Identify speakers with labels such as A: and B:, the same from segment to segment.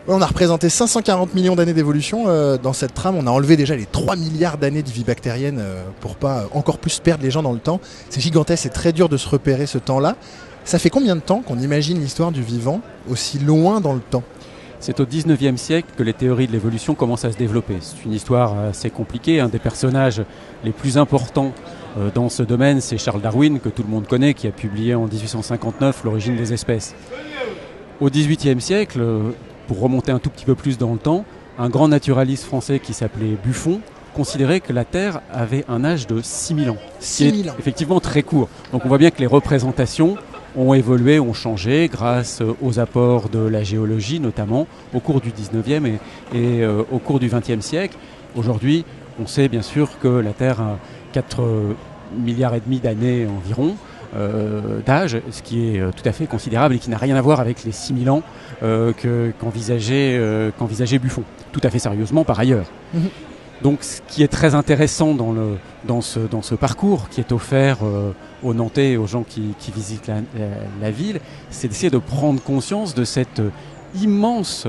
A: Ouais, on a représenté 540 millions d'années d'évolution dans cette trame. On a enlevé déjà les 3 milliards d'années de vie bactérienne pour pas encore plus perdre les gens dans le temps. C'est gigantesque, c'est très dur de se repérer ce temps-là. Ça fait combien de temps qu'on imagine l'histoire du vivant aussi loin dans le temps?
B: C'est au 19e siècle que les théories de l'évolution commencent à se développer. C'est une histoire assez compliquée. Un des personnages les plus importants dans ce domaine, c'est Charles Darwin, que tout le monde connaît, qui a publié en 1859 L'origine des espèces. Au 18e siècle, pour remonter un tout petit peu plus dans le temps, un grand naturaliste français qui s'appelait Buffon considérait que la Terre avait un âge de 6000 ans.
A: 6000 ans.
B: Effectivement très court. Donc on voit bien que les représentations ont évolué, ont changé grâce aux apports de la géologie notamment au cours du 19e et au cours du 20e siècle. Aujourd'hui, on sait bien sûr que la Terre a 4 milliards et demi d'années environ d'âge, ce qui est tout à fait considérable et qui n'a rien à voir avec les 6000 ans qu'envisageait Buffon. Tout à fait sérieusement par ailleurs. Donc ce qui est très intéressant dans ce parcours qui est offert aux Nantais et aux gens qui visitent la ville, c'est d'essayer de prendre conscience de cette immense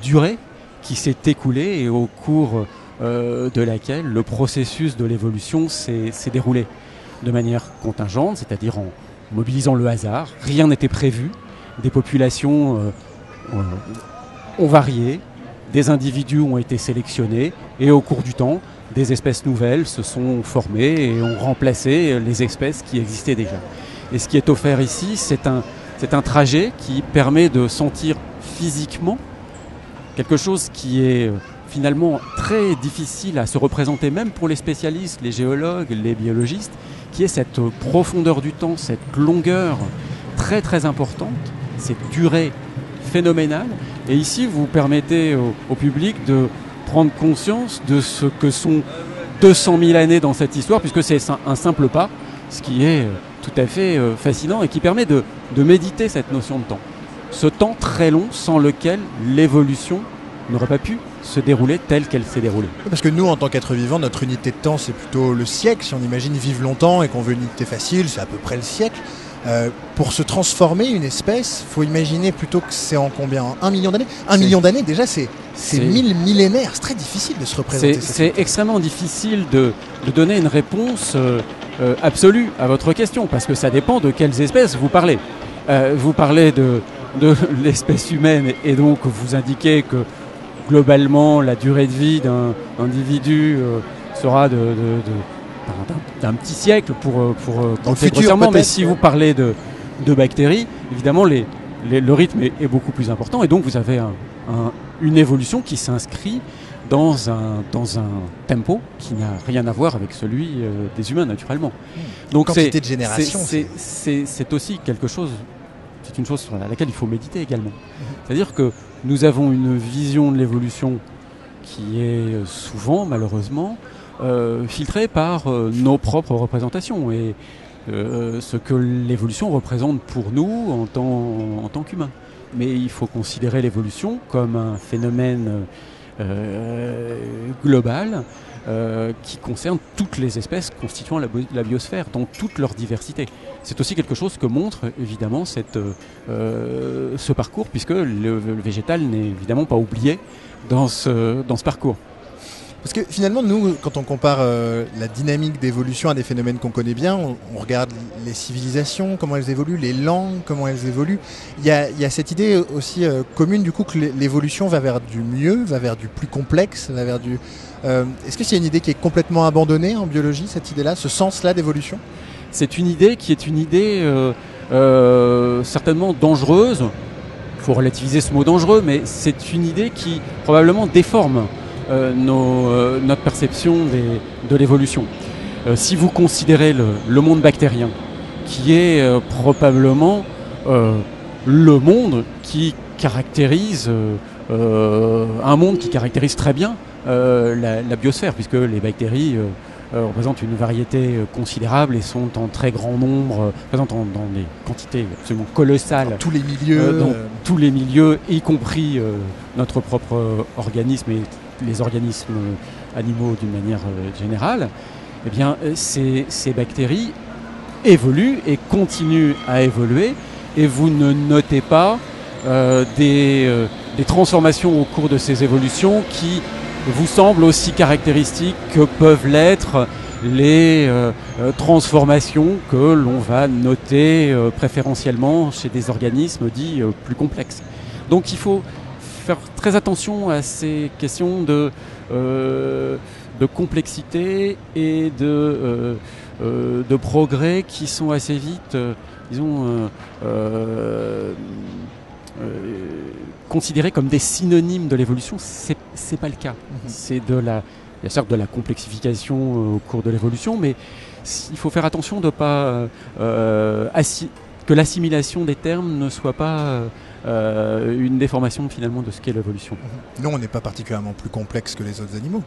B: durée qui s'est écoulée et au cours de laquelle le processus de l'évolution s'est déroulé de manière contingente, c'est-à-dire en mobilisant le hasard. Rien n'était prévu, des populations ont varié, des individus ont été sélectionnés et au cours du temps, des espèces nouvelles se sont formées et ont remplacé les espèces qui existaient déjà. Et ce qui est offert ici, c'est un trajet qui permet de sentir physiquement quelque chose qui est finalement très difficile à se représenter, même pour les spécialistes, les géologues, les biologistes, qui est cette profondeur du temps, cette longueur très très importante, cette durée phénoménale. Et ici, vous permettez au public de prendre conscience de ce que sont 200 000 années dans cette histoire, puisque c'est un simple pas, ce qui est tout à fait fascinant et qui permet de méditer cette notion de temps. Ce temps très long sans lequel l'évolution n'aurait pas pu se dérouler telle qu'elle s'est déroulée.
A: Parce que nous, en tant qu'être vivant, notre unité de temps, c'est plutôt le siècle. Si on imagine vivre longtemps et qu'on veut une unité facile, c'est à peu près le siècle. Pour se transformer, une espèce, il faut imaginer plutôt que c'est en combien? 1 million d'années? 1 million d'années, déjà, c'est 1000 millénaires. C'est très difficile de se représenter.
B: C'est extrêmement difficile de donner une réponse absolue à votre question, parce que ça dépend de quelles espèces vous parlez. Vous parlez de l'espèce humaine, et donc vous indiquez que globalement la durée de vie d'un individu sera d'un petit siècle pour
A: le futur,
B: mais si vous parlez de bactéries, évidemment le rythme est beaucoup plus important, et donc vous avez une évolution qui s'inscrit dans un tempo qui n'a rien à voir avec celui des humains naturellement. Donc
A: quantité de générations,
B: c'est aussi quelque chose. C'est une chose sur laquelle il faut méditer également. C'est-à-dire que nous avons une vision de l'évolution qui est souvent, malheureusement, filtrée par nos propres représentations et ce que l'évolution représente pour nous en tant qu'humains. Mais il faut considérer l'évolution comme un phénomène global qui concerne toutes les espèces constituant la biosphère, dans toute leur diversité. C'est aussi quelque chose que montre évidemment ce parcours, puisque le végétal n'est évidemment pas oublié dans ce parcours.
A: Parce que finalement, nous, quand on compare la dynamique d'évolution à des phénomènes qu'on connaît bien, on regarde les civilisations, comment elles évoluent, les langues, comment elles évoluent. Il y a cette idée aussi commune du coup que l'évolution va vers du mieux, va vers du plus complexe, va vers du... Est-ce que c'est une idée qui est complètement abandonnée en biologie, cette idée-là, ce sens-là d'évolution?
B: C'est une idée qui est une idée certainement dangereuse. Il faut relativiser ce mot dangereux, mais c'est une idée qui probablement déforme notre perception de l'évolution. Si vous considérez le monde bactérien, qui est probablement le monde qui caractérise un monde qui caractérise très bien la biosphère, puisque les bactéries représentent une variété considérable et sont en très grand nombre, présentent dans des quantités absolument colossales.
A: Dans tous les milieux.
B: Dans tous les milieux, y compris notre propre organisme et les organismes animaux d'une manière générale. Eh bien, ces bactéries évoluent et continuent à évoluer, et vous ne notez pas des transformations au cours de ces évolutions qui vous semblent aussi caractéristiques que peuvent l'être les transformations que l'on va noter préférentiellement chez des organismes dits plus complexes. Donc il faut faire très attention à ces questions de complexité et de progrès qui sont assez vite, considérés comme des synonymes de l'évolution. C'est pas le cas. C'est il y a certes de la complexification au cours de l'évolution, mais il faut faire attention de pas que l'assimilation des termes ne soit pas une déformation finalement de ce qu'est l'évolution.
A: Nous, on n'est pas particulièrement plus complexe que les autres animaux.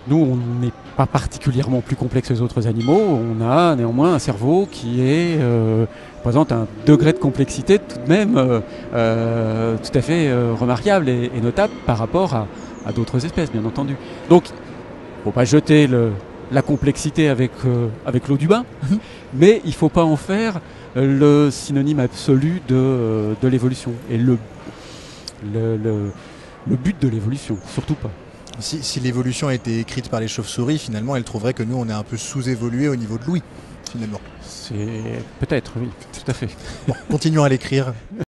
B: Nous, on n'est pas particulièrement plus complexe que les autres animaux. On a néanmoins un cerveau qui présente un degré de complexité tout de même tout à fait remarquable et notable par rapport à d'autres espèces, bien entendu. Donc, il ne faut pas jeter la complexité avec l'eau du bain, mais il ne faut pas en faire le synonyme absolu de l'évolution. Et le but de l'évolution, surtout pas.
A: Si l'évolution a été écrite par les chauves-souris, finalement, elle trouverait que nous, on est un peu sous-évolué au niveau de l'ouïe, finalement.
B: C'est peut-être, oui, tout à fait.
A: Bon, continuons à l'écrire.